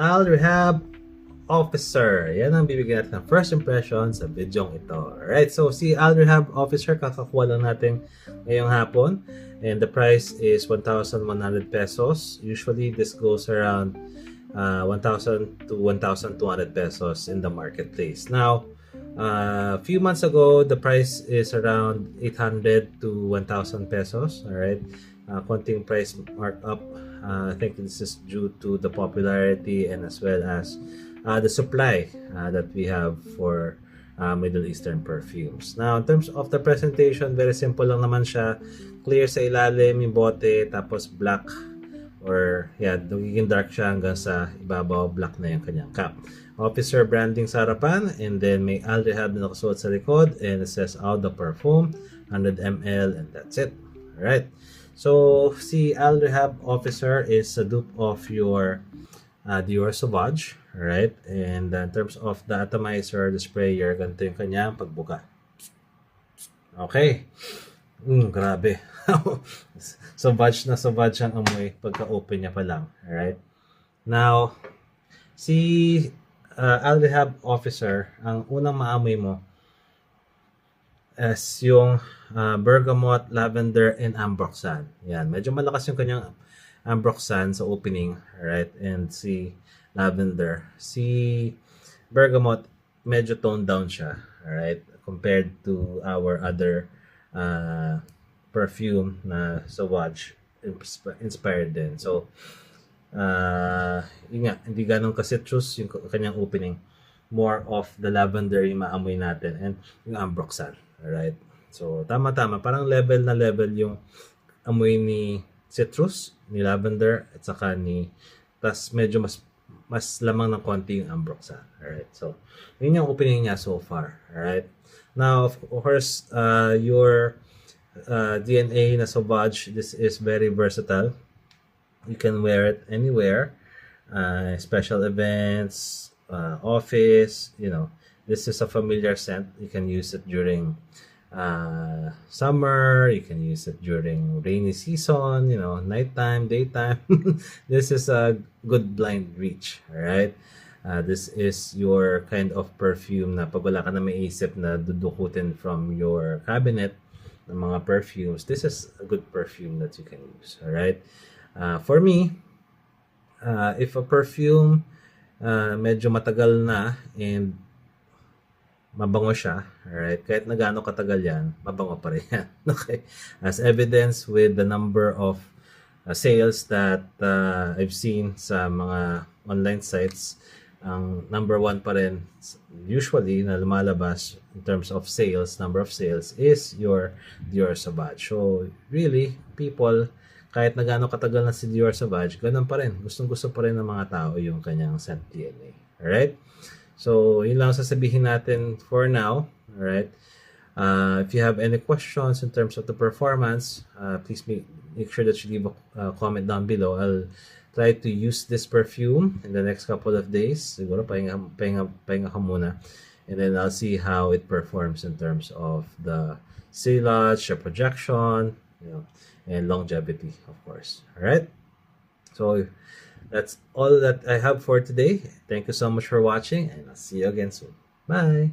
Al Rehab Officer. Yan ang bibigyan natin ng first impression sa video ito. Alright, so si Al Rehab Officer, kakakuha lang natin ngayong hapon. And the price is 1,100 pesos. Usually, this goes around 1,000 to 1,200 pesos in the marketplace. Now, a few months ago, the price is around 800 to 1,000 pesos. Alright, konting price markup. I think this is due to the popularity and as well as the supply that we have for Middle Eastern perfumes. Now, in terms of the presentation, very simple lang naman siya. Clear sa ilalim yung bote, tapos black or nagiging dark siya hanggang sa ibabaw, black na yung kanyang cap. Officer branding sa harapan, and then may Al Rehab na nakasuot sa likod, and it says Eau de Parfum, 100 ml, and that's it. Alright. So, si Al Rehab Officer is a dupe of your Dior Sauvage. Alright. And in terms of the atomizer, the sprayer, ganito yung kanyang pagbuka. Okay. Grabe. Sauvage na sauvage ang amoy pagka-open niya pa lang. Alright. Now, si Al Rehab Officer, ang unang maamoy mo as yung bergamot, lavender, and ambroxan. Yan. Medyo malakas yung kanyang ambroxan sa opening. Right? And si lavender. Si bergamot, medyo toned down siya. Alright? Compared to our other perfume na Sauvage inspired din. So, yun nga, hindi ganun ka-citrus yung kanyang opening. More of the lavender yung maamoy natin and yung ambroxan. Alright? So, tama-tama. Parang level na level yung amoy ni citrus, ni lavender, at saka tas medyo mas lamang ng konti yung ambroxan. Alright? So, yun yung opening niya so far. Alright? Now, of course, your DNA na Sauvage, this is very versatile. You can wear it anywhere. Special events, office, this is a familiar scent. You can use it during summer, you can use it during rainy season, nighttime, daytime. This is a good blind reach. Alright? This is your kind of perfume na pag wala ka na maiisip na dudukutin from your cabinet ng mga perfumes, this is a good perfume that you can use. Alright? For me, if a perfume medyo matagal na and mabango siya, alright, kahit na gaano katagal yan, mabango pa rin yan. Okay? As evidence with the number of sales that I've seen sa mga online sites, ang number one pa rin usually na lumalabas in terms of sales, number of sales, is your Dior Sauvage. So, really, people, kahit na gaano katagal na si Dior Sauvage, ganun pa rin. Gustong-gusto pa rin ng mga tao yung kanyang scent DNA. Alright? So, yun lang sasabihin natin for now. Alright? If you have any questions in terms of the performance, please make sure that you leave a comment down below. I'll try to use this perfume in the next couple of days. Siguro pahinga ka muna. And then I'll see how it performs in terms of the sillage, the projection, and longevity, of course. Alright? So, that's all that I have for today. Thank you so much for watching, and I'll see you again soon. Bye!